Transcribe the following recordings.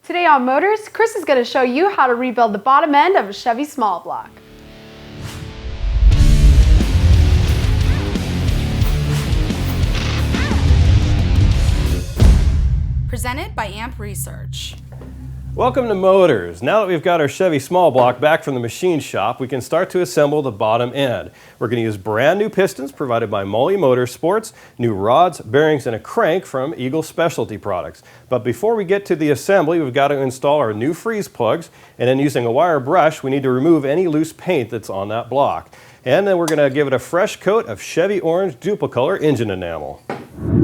Today on Motorz, Chris is going to show you how to rebuild the bottom end of a Chevy small block. Presented by AMP Research. Welcome to Motorz. Now that we've got our Chevy small block back from the machine shop, we can start to assemble the bottom end. We're going to use brand new pistons provided by Moly Motorsports, new rods, bearings, and a crank from Eagle Specialty Products. But before we get to the assembly, we've got to install our new freeze plugs, and then using a wire brush, we need to remove any loose paint that's on that block. And then we're going to give it a fresh coat of Chevy orange DupliColor engine enamel.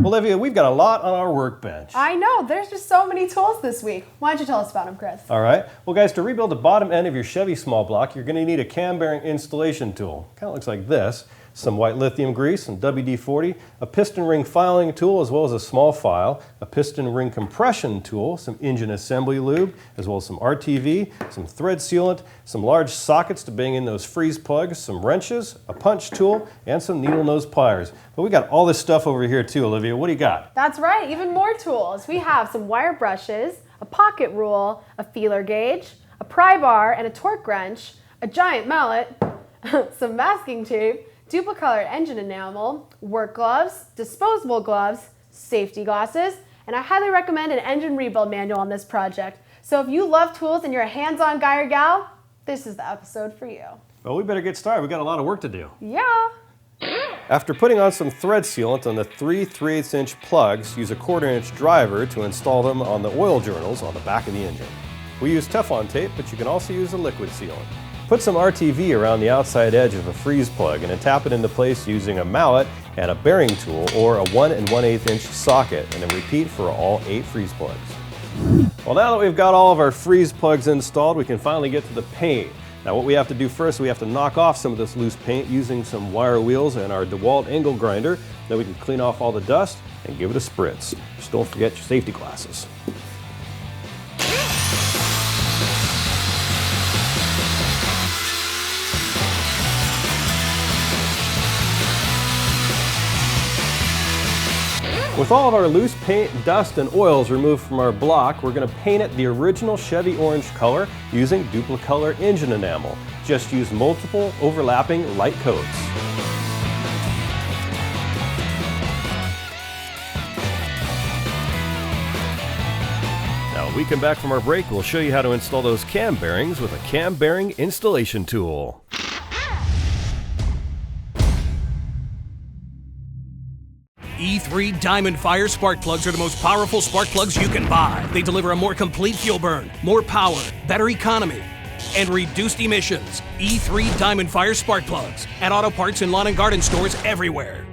Olivia, we've got a lot on our workbench. I know, there's just so many tools this week. Why don't you tell us about them, Chris? All right. Well, guys, to rebuild the bottom end of your Chevy small block, you're going to need a cam bearing installation tool. Kind of looks like this. Some white lithium grease, some WD-40, a piston ring filing tool as well as a small file, a piston ring compression tool, some engine assembly lube, as well as some RTV, some thread sealant, some large sockets to bang in those freeze plugs, some wrenches, a punch tool, and some needle nose pliers. But we got all this stuff over here too, Olivia. What do you got? That's right, even more tools. We have some wire brushes, a pocket rule, a feeler gauge, a pry bar and a torque wrench, a giant mallet, some masking tape, DupliColor engine enamel, work gloves, disposable gloves, safety glasses, and I highly recommend an engine rebuild manual on this project. So if you love tools and you're a hands-on guy or gal, this is the episode for you. Well, we better get started. We've got a lot of work to do. Yeah. After putting on some thread sealant on the 3 3/8" plugs, use a 1/4" driver to install them on the oil journals on the back of the engine. We use Teflon tape, but you can also use a liquid sealant. Put some RTV around the outside edge of a freeze plug and then tap it into place using a mallet and a bearing tool or a 1 1/8" socket, and then repeat for all 8 freeze plugs. Well, now that we've got all of our freeze plugs installed, we can finally get to the paint. Now what we have to do first, we have to knock off some of this loose paint using some wire wheels and our DeWalt angle grinder. Then we can clean off all the dust and give it a spritz. Just don't forget your safety glasses. With all of our loose paint, dust, and oils removed from our block, we're going to paint it the original Chevy orange color using DupliColor engine enamel. Just use multiple overlapping light coats. Now when we come back from our break, we'll show you how to install those cam bearings with a cam bearing installation tool. E3 Diamond Fire spark plugs are the most powerful spark plugs you can buy. They deliver a more complete fuel burn, more power, better economy, and reduced emissions. E3 Diamond Fire spark plugs at auto parts and lawn and garden stores everywhere.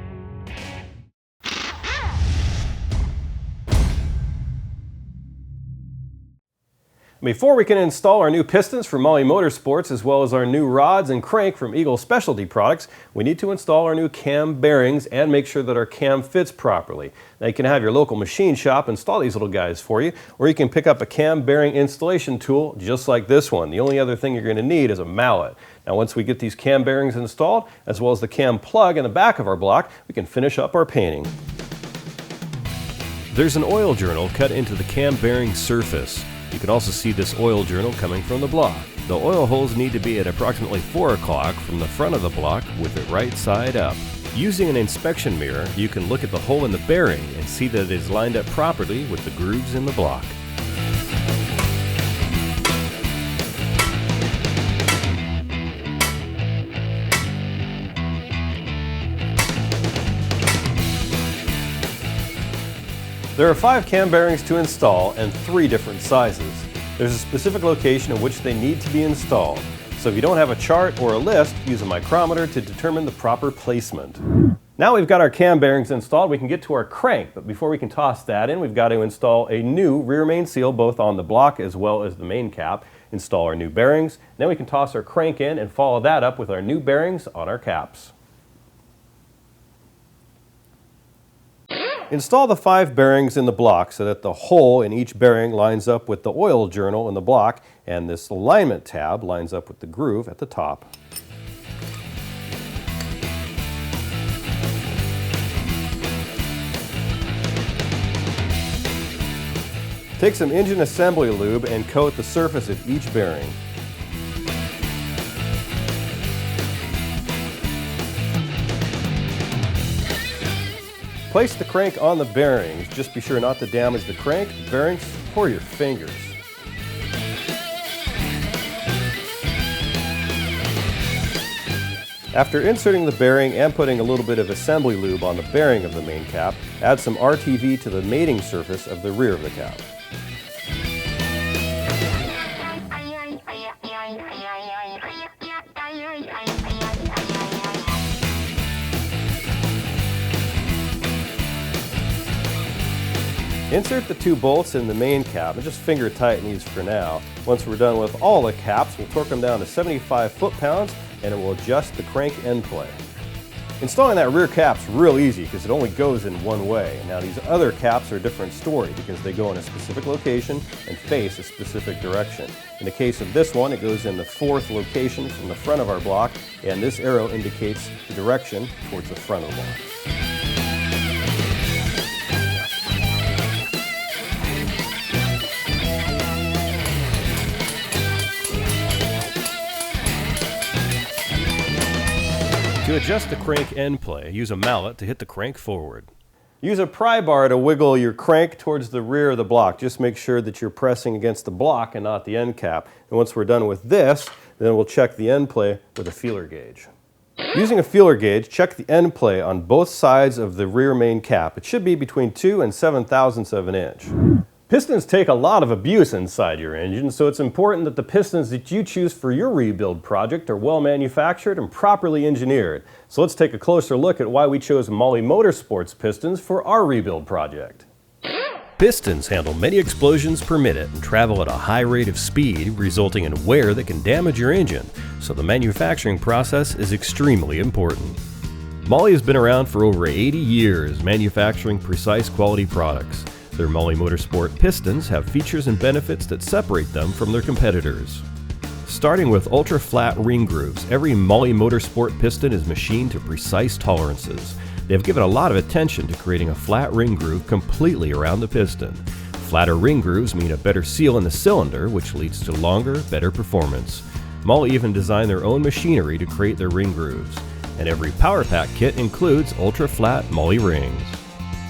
Before we can install our new pistons from Moly Motorsports as well as our new rods and crank from Eagle Specialty Products, we need to install our new cam bearings and make sure that our cam fits properly. Now you can have your local machine shop install these little guys for you, or you can pick up a cam bearing installation tool just like this one. The only other thing you're going to need is a mallet. Now once we get these cam bearings installed, as well as the cam plug in the back of our block, we can finish up our painting. There's an oil journal cut into the cam bearing surface. You can also see this oil journal coming from the block. The oil holes need to be at approximately 4 o'clock from the front of the block with it right side up. Using an inspection mirror, you can look at the hole in the bearing and see that it is lined up properly with the grooves in the block. There are 5 cam bearings to install and 3 different sizes. There's a specific location in which they need to be installed. So if you don't have a chart or a list, use a micrometer to determine the proper placement. Now we've got our cam bearings installed, we can get to our crank, but before we can toss that in, we've got to install a new rear main seal both on the block as well as the main cap, install our new bearings, and then we can toss our crank in and follow that up with our new bearings on our caps. Install the 5 bearings in the block so that the hole in each bearing lines up with the oil journal in the block and this alignment tab lines up with the groove at the top. Take some engine assembly lube and coat the surface of each bearing. Place the crank on the bearings. Just be sure not to damage the crank, bearings, or your fingers. After inserting the bearing and putting a little bit of assembly lube on the bearing of the main cap, add some RTV to the mating surface of the rear of the cap. Insert the 2 bolts in the main cap and just finger tighten these for now. Once we're done with all the caps, we'll torque them down to 75 foot-pounds and it will adjust the crank end play. Installing that rear cap's real easy because it only goes in one way. Now these other caps are a different story because they go in a specific location and face a specific direction. In the case of this one, it goes in the 4th location from the front of our block, and this arrow indicates the direction towards the front of the block. To adjust the crank end play, use a mallet to hit the crank forward. Use a pry bar to wiggle your crank towards the rear of the block. Just make sure that you're pressing against the block and not the end cap. And once we're done with this, then we'll check the end play with a feeler gauge. Using a feeler gauge, check the end play on both sides of the rear main cap. It should be between 2 and 7/1000ths of an inch. Pistons take a lot of abuse inside your engine, so it's important that the pistons that you choose for your rebuild project are well manufactured and properly engineered. So let's take a closer look at why we chose Mahle Motorsports pistons for our rebuild project. Pistons handle many explosions per minute and travel at a high rate of speed, resulting in wear that can damage your engine, so the manufacturing process is extremely important. Mahle has been around for over 80 years manufacturing precise quality products. Their Mahle Motorsport pistons have features and benefits that separate them from their competitors. Starting with ultra-flat ring grooves, every Mahle Motorsport piston is machined to precise tolerances. They have given a lot of attention to creating a flat ring groove completely around the piston. Flatter ring grooves mean a better seal in the cylinder, which leads to longer, better performance. Mahle even designed their own machinery to create their ring grooves. And every power pack kit includes ultra-flat Mahle rings.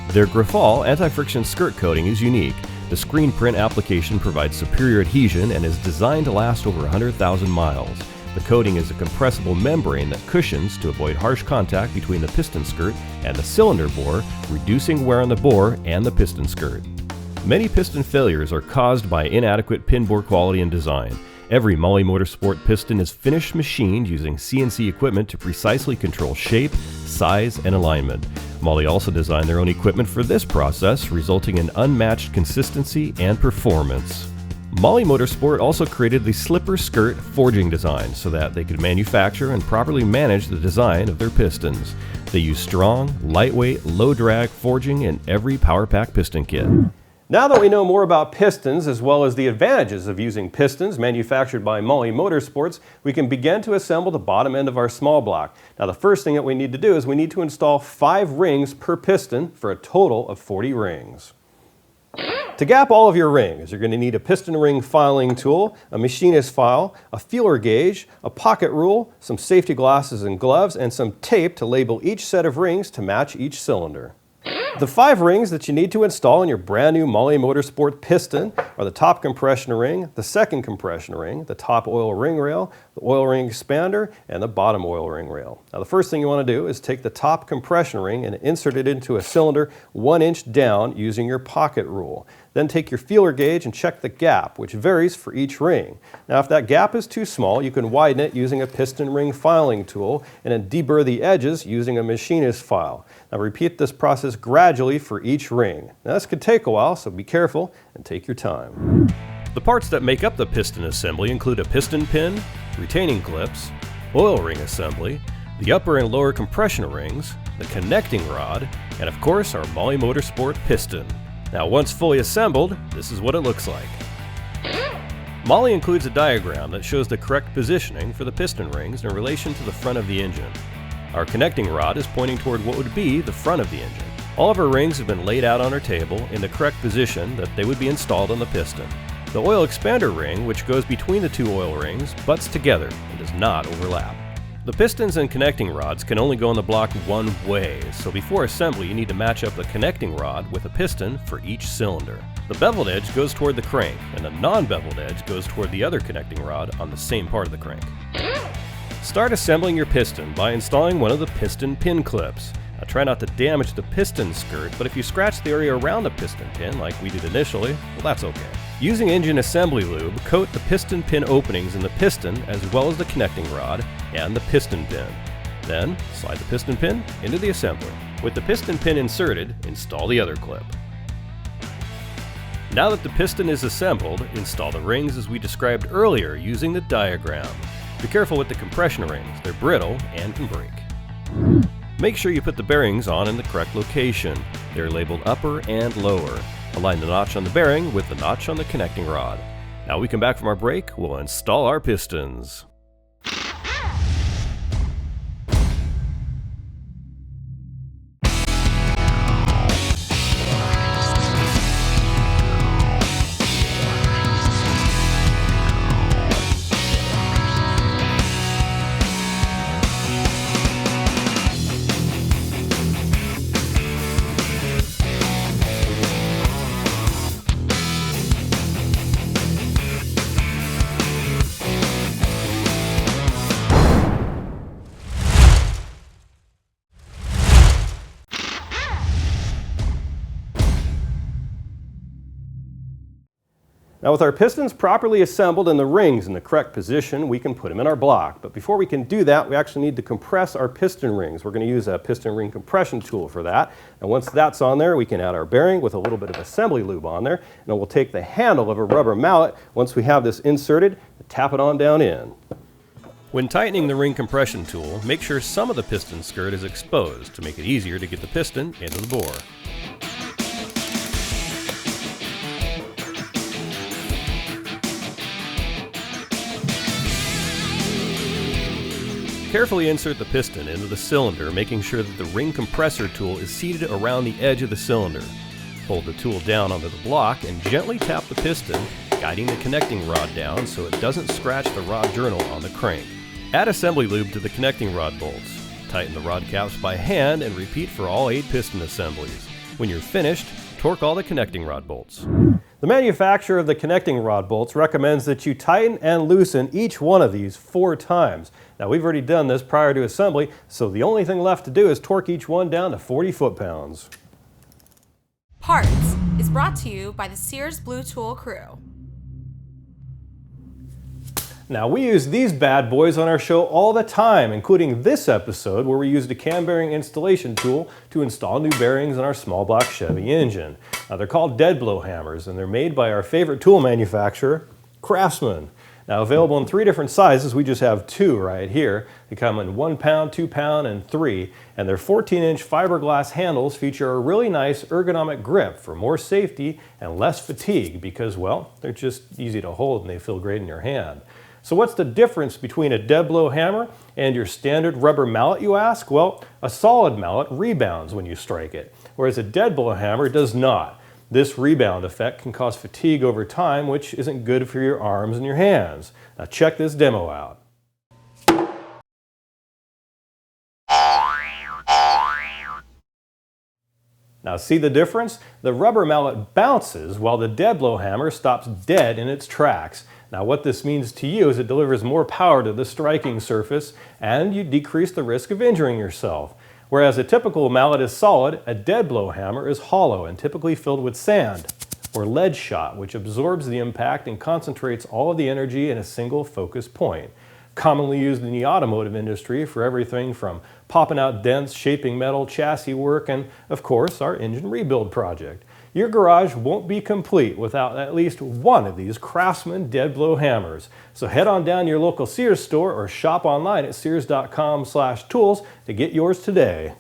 Their Grafal anti-friction skirt coating is unique. The screen print application provides superior adhesion and is designed to last over 100,000 miles. The coating is a compressible membrane that cushions to avoid harsh contact between the piston skirt and the cylinder bore, reducing wear on the bore and the piston skirt. Many piston failures are caused by inadequate pin bore quality and design. Every Mahle Motorsport piston is finished machined using CNC equipment to precisely control shape, size, and alignment. Mahle also designed their own equipment for this process, resulting in unmatched consistency and performance. Mahle Motorsport also created the slipper skirt forging design so that they could manufacture and properly manage the design of their pistons. They use strong, lightweight, low-drag forging in every power pack piston kit. Now that we know more about pistons as well as the advantages of using pistons manufactured by Mahle Motorsports, we can begin to assemble the bottom end of our small block. Now the first thing that we need to do is we need to install 5 rings per piston for a total of 40 rings. To gap all of your rings, you're going to need a piston ring filing tool, a machinist file, a feeler gauge, a pocket rule, some safety glasses and gloves, and some tape to label each set of rings to match each cylinder. The 5 rings that you need to install in your brand new Mahle Motorsport piston are the top compression ring, the second compression ring, the top oil ring rail, the oil ring expander, and the bottom oil ring rail. Now the first thing you want to do is take the top compression ring and insert it into a cylinder 1 inch down using your pocket rule. Then take your feeler gauge and check the gap, which varies for each ring. Now if that gap is too small, you can widen it using a piston ring filing tool and then deburr the edges using a machinist file. Now repeat this process gradually for each ring. Now this could take a while, so be careful and take your time. The parts that make up the piston assembly include a piston pin, retaining clips, oil ring assembly, the upper and lower compression rings, the connecting rod, and of course our Mahle Motorsport piston. Now once fully assembled, this is what it looks like. Mahle includes a diagram that shows the correct positioning for the piston rings in relation to the front of the engine. Our connecting rod is pointing toward what would be the front of the engine. All of our rings have been laid out on our table in the correct position that they would be installed on the piston. The oil expander ring, which goes between the two oil rings, butts together and does not overlap. The pistons and connecting rods can only go on the block one way, so before assembly you need to match up the connecting rod with a piston for each cylinder. The beveled edge goes toward the crank, and the non-beveled edge goes toward the other connecting rod on the same part of the crank. Start assembling your piston by installing one of the piston pin clips. Now try not to damage the piston skirt, but if you scratch the area around the piston pin like we did initially, well, that's okay. Using engine assembly lube, coat the piston pin openings in the piston as well as the connecting rod and the piston pin. Then slide the piston pin into the assembly. With the piston pin inserted, install the other clip. Now that the piston is assembled, install the rings as we described earlier using the diagram. Be careful with the compression rings, they're brittle and can break. Make sure you put the bearings on in the correct location. They're labeled upper and lower. Align the notch on the bearing with the notch on the connecting rod. Now we come back from our break, we'll install our pistons. Now with our pistons properly assembled and the rings in the correct position, we can put them in our block. But before we can do that, we actually need to compress our piston rings. We're going to use a piston ring compression tool for that. And once that's on there, we can add our bearing with a little bit of assembly lube on there. And we'll take the handle of a rubber mallet, once we have this inserted, and tap it on down in. When tightening the ring compression tool, make sure some of the piston skirt is exposed to make it easier to get the piston into the bore. Carefully insert the piston into the cylinder, making sure that the ring compressor tool is seated around the edge of the cylinder. Hold the tool down onto the block and gently tap the piston, guiding the connecting rod down so it doesn't scratch the rod journal on the crank. Add assembly lube to the connecting rod bolts. Tighten the rod caps by hand and repeat for all 8 piston assemblies. When you're finished, torque all the connecting rod bolts. The manufacturer of the connecting rod bolts recommends that you tighten and loosen each one of these 4 times. Now we've already done this prior to assembly, so the only thing left to do is torque each one down to 40 foot-pounds. Parts is brought to you by the Sears Blue Tool crew. Now we use these bad boys on our show all the time, including this episode where we used a cam bearing installation tool to install new bearings in our small block Chevy engine. Now they're called dead blow hammers and they're made by our favorite tool manufacturer, Craftsman. Now available in 3 different sizes, we just have 2 right here. They come in 1 pound, 2 pound, and 3. And their 14-inch fiberglass handles feature a really nice ergonomic grip for more safety and less fatigue because, well, they're just easy to hold and they feel great in your hand. So what's the difference between a dead blow hammer and your standard rubber mallet, you ask? Well, a solid mallet rebounds when you strike it, whereas a dead blow hammer does not. This rebound effect can cause fatigue over time, which isn't good for your arms and your hands. Now check this demo out. Now see the difference? The rubber mallet bounces while the dead blow hammer stops dead in its tracks. Now what this means to you is it delivers more power to the striking surface and you decrease the risk of injuring yourself. Whereas a typical mallet is solid, a dead blow hammer is hollow and typically filled with sand or lead shot, which absorbs the impact and concentrates all of the energy in a single focus point. Commonly used in the automotive industry for everything from popping out dents, shaping metal, chassis work, and of course our engine rebuild project. Your garage won't be complete without at least one of these Craftsman dead blow hammers. So head on down to your local Sears store or shop online at sears.com/tools to get yours today.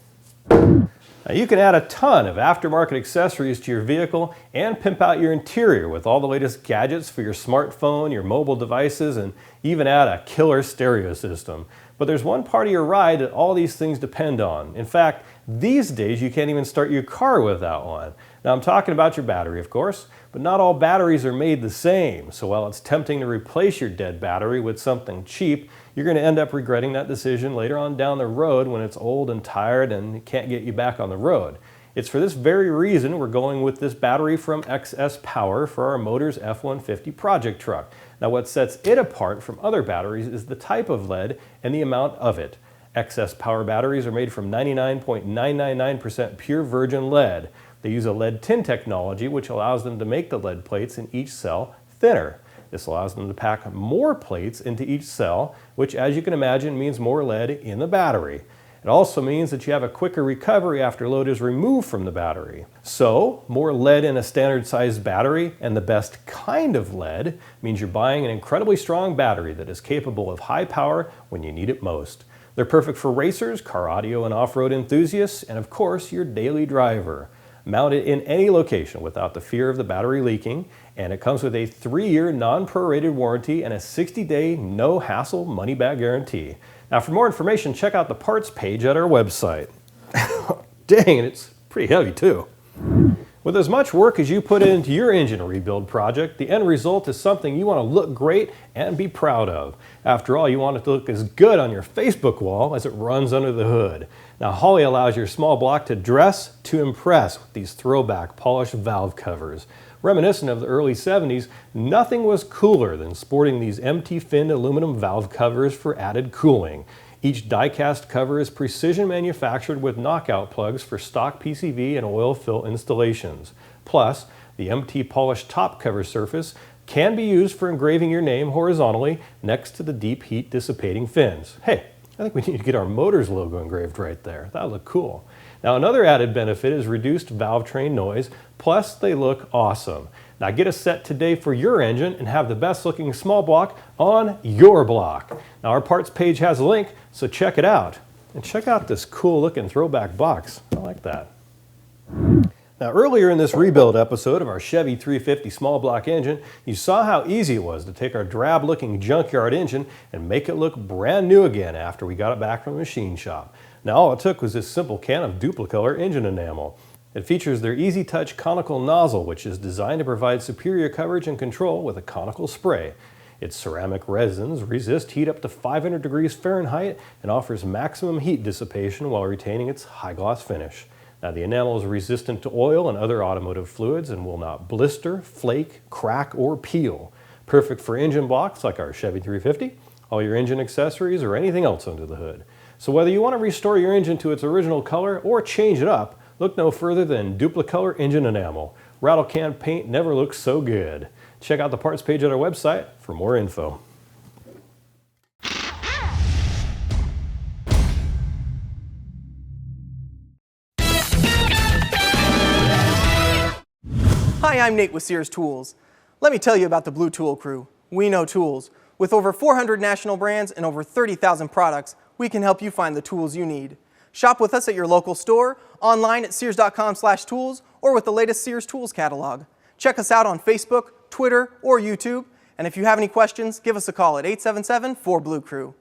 Now you can add a ton of aftermarket accessories to your vehicle and pimp out your interior with all the latest gadgets for your smartphone, your mobile devices, and even add a killer stereo system. But there's one part of your ride that all these things depend on. In fact, These days, you can't even start your car without one. Now, I'm talking about your battery, of course, but not all batteries are made the same. So while it's tempting to replace your dead battery with something cheap, you're going to end up regretting that decision later on down the road when it's old and tired and can't get you back on the road. It's for this very reason we're going with this battery from XS Power for our Motorz F-150 project truck. Now, what sets it apart from other batteries is the type of lead and the amount of it. XS Power batteries are made from 99.999% pure virgin lead. They use a lead tin technology, which allows them to make the lead plates in each cell thinner. This allows them to pack more plates into each cell, which, as you can imagine, means more lead in the battery. It also means that you have a quicker recovery after load is removed from the battery. So, more lead in a standard sized battery, and the best kind of lead, means you're buying an incredibly strong battery that is capable of high power when you need it most. They're perfect for racers, car audio and off-road enthusiasts, and of course, your daily driver. Mount it in any location without the fear of the battery leaking, and it comes with a 3-year non-prorated warranty and a 60-day no-hassle money-back guarantee. Now, for more information, check out the parts page at our website. Dang, and it's pretty heavy too. With as much work as you put into your engine rebuild project, the end result is something you want to look great and be proud of. After all, you want it to look as good on your Facebook wall as it runs under the hood. Now, Holley allows your small block to dress to impress with these throwback polished valve covers. Reminiscent of the early 70s, nothing was cooler than sporting these empty finned aluminum valve covers for added cooling. Each die-cast cover is precision manufactured with knockout plugs for stock PCV and oil fill installations. Plus, the MT polished top cover surface can be used for engraving your name horizontally next to the deep heat dissipating fins. Hey, I think we need to get our Motorz logo engraved right there. That would look cool. Now, another added benefit is reduced valve train noise, plus they look awesome. Now, get a set today for your engine and have the best looking small block on your block. Now, our parts page has a link, so check it out. And check out this cool looking throwback box. I like that. Now, earlier in this rebuild episode of our Chevy 350 small block engine, you saw how easy it was to take our drab looking junkyard engine and make it look brand new again after we got it back from the machine shop. Now, all it took was this simple can of DupliColor engine enamel. It features their easy touch conical nozzle, which is designed to provide superior coverage and control with a conical spray. Its ceramic resins resist heat up to 500 degrees Fahrenheit and offers maximum heat dissipation while retaining its high gloss finish. Now, the enamel is resistant to oil and other automotive fluids and will not blister, flake, crack, or peel. Perfect for engine blocks like our Chevy 350, all your engine accessories, or anything else under the hood. So whether you want to restore your engine to its original color or change it up, look no further than DupliColor engine enamel. Rattle can paint never looks so good. Check out the parts page at our website for more info. Hi, I'm Nate with Sears Tools. Let me tell you about the Blue Tool Crew. We know tools. With over 400 national brands and over 30,000 products, we can help you find the tools you need. Shop with us at your local store, online at sears.com/tools, or with the latest Sears Tools catalog. Check us out on Facebook, Twitter, or YouTube. And if you have any questions, give us a call at 877-4BLUE-CREW.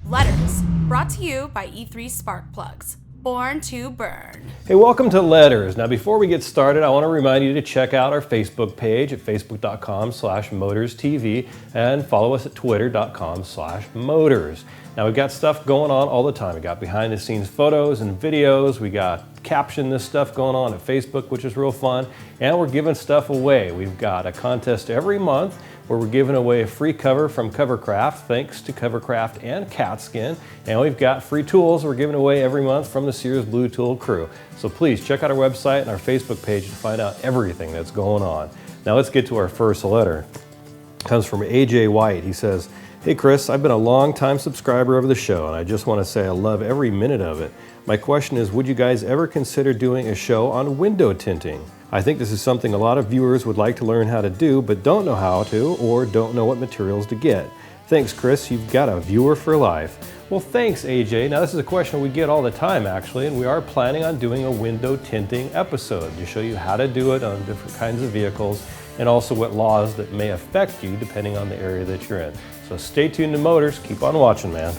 Letters, brought to you by E3 Spark Plugs. Born to burn. Hey, welcome to Letters. Now, before we get started, I want to remind you to check out our Facebook page at facebook.com/MotorzTV and follow us at twitter.com/Motorz. Now, we've got stuff going on all the time. We got behind the scenes photos and videos. We got caption this stuff going on at Facebook, which is real fun. And we're giving stuff away. We've got a contest every month where we're giving away a free cover from Covercraft, thanks to Covercraft and Catskin. And we've got free tools we're giving away every month from the Sears Blue Tool Crew. So please check out our website and our Facebook page to find out everything that's going on. Now let's get to our first letter. It comes from AJ White. He says, "Hey Chris, I've been a long time subscriber of the show and I just want to say I love every minute of it. My question is, would you guys ever consider doing a show on window tinting? I think this is something a lot of viewers would like to learn how to do but don't know how to or don't know what materials to get. Thanks Chris, you've got a viewer for life." Well, thanks AJ. Now this is a question we get all the time actually, and we are planning on doing a window tinting episode to show you how to do it on different kinds of vehicles and also what laws that may affect you depending on the area that you're in. So stay tuned to Motorz, keep on watching, man.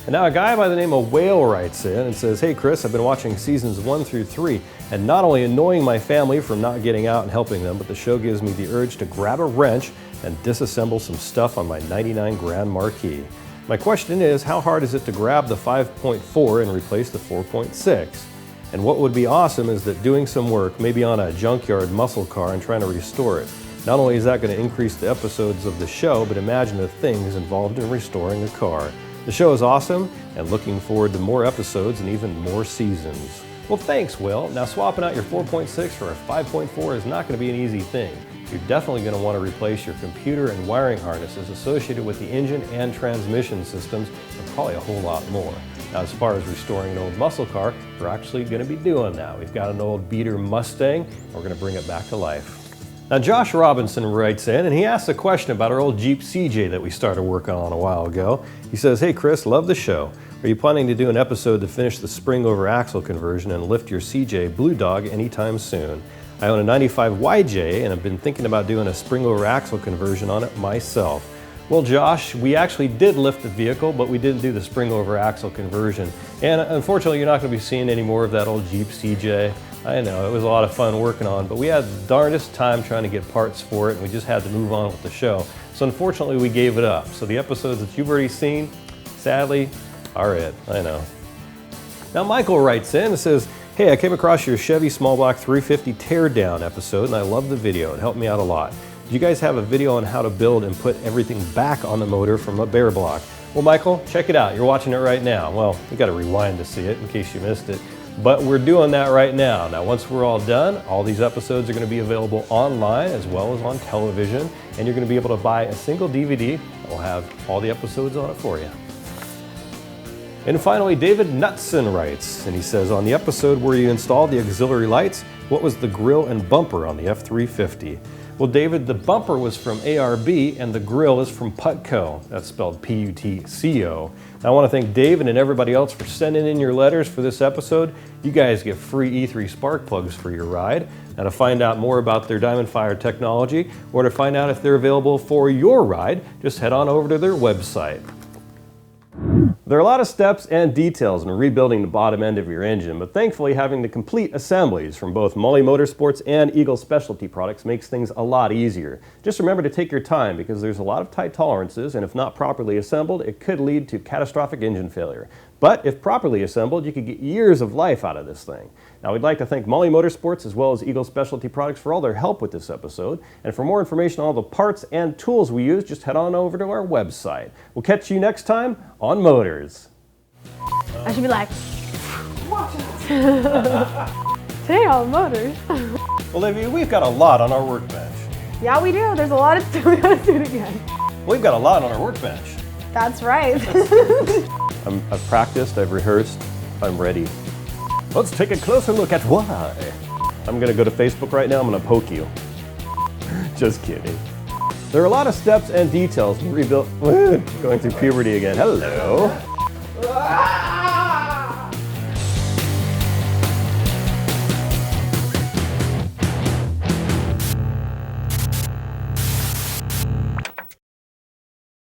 And now a guy by the name of Whale writes in and says, "Hey Chris, I've been watching seasons 1 through 3 and not only annoying my family from not getting out and helping them, but the show gives me the urge to grab a wrench and disassemble some stuff on my 99 Grand Marquis. My question is, how hard is it to grab the 5.4 and replace the 4.6? And what would be awesome is that doing some work, maybe on a junkyard muscle car and trying to restore it. Not only is that going to increase the episodes of the show, but imagine the things involved in restoring a car. The show is awesome, and looking forward to more episodes and even more seasons." Well, thanks, Will. Now, swapping out your 4.6 for a 5.4 is not going to be an easy thing. You're definitely going to want to replace your computer and wiring harnesses associated with the engine and transmission systems, and probably a whole lot more. Now, as far as restoring an old muscle car, we're actually going to be doing that. We've got an old beater Mustang, and we're going to bring it back to life. Now, Josh Robinson writes in, and he asks a question about our old Jeep CJ that we started working on a while ago. He says, "Hey Chris, love the show. Are you planning to do an episode to finish the spring over axle conversion and lift your CJ Blue Dog anytime soon? I own a 95 YJ and I've been thinking about doing a spring over axle conversion on it myself." Well, Josh, we actually did lift the vehicle, but we didn't do the spring over axle conversion. And unfortunately, you're not going to be seeing any more of that old Jeep CJ. I know, it was a lot of fun working on, but we had the darndest time trying to get parts for it, and we just had to move on with the show. So unfortunately, we gave it up. So the episodes that you've already seen, sadly, are it. I know. Now Michael writes in and says, "Hey, I came across your Chevy Small Block 350 teardown episode, and I love the video. It helped me out a lot. Do you guys have a video on how to build and put everything back on the motor from a bare block?" Well, Michael, check it out. You're watching it right now. Well, you got to rewind to see it in case you missed it. But we're doing that right now. Now, once we're all done, all these episodes are going to be available online as well as on television, and you're going to be able to buy a single DVD that will have all the episodes on it for you. And finally, David Knutson writes, and he says, "On the episode where you installed the auxiliary lights, what was the grille and bumper on the F350? Well, David, the bumper was from ARB and the grille is from Putco. That's spelled P-U-T-C-O. Now, I want to thank David and everybody else for sending in your letters for this episode. You guys get free E3 spark plugs for your ride. Now, to find out more about their Diamond Fire technology or to find out if they're available for your ride, just head on over to their website. There are a lot of steps and details in rebuilding the bottom end of your engine, but thankfully having the complete assemblies from both Mully Motorsports and Eagle Specialty Products makes things a lot easier. Just remember to take your time because there's a lot of tight tolerances, and if not properly assembled, it could lead to catastrophic engine failure. But if properly assembled, you could get years of life out of this thing. Now, we'd like to thank Mully Motorsports as well as Eagle Specialty Products for all their help with this episode. And for more information on all the parts and tools we use, just head on over to our website. We'll catch you next time on Motorz. I should be like, today on Motorz. Olivia, we've got a lot on our workbench. Yeah, we do. There's a lot of stuff. We gotta do it again. We've got a lot on our workbench. That's right. I've practiced, I've rehearsed, I'm ready. Let's take a closer look at why. I'm gonna go to Facebook right now, I'm gonna poke you. Just kidding. There are a lot of steps and details to rebuild. Going through puberty again. Hello.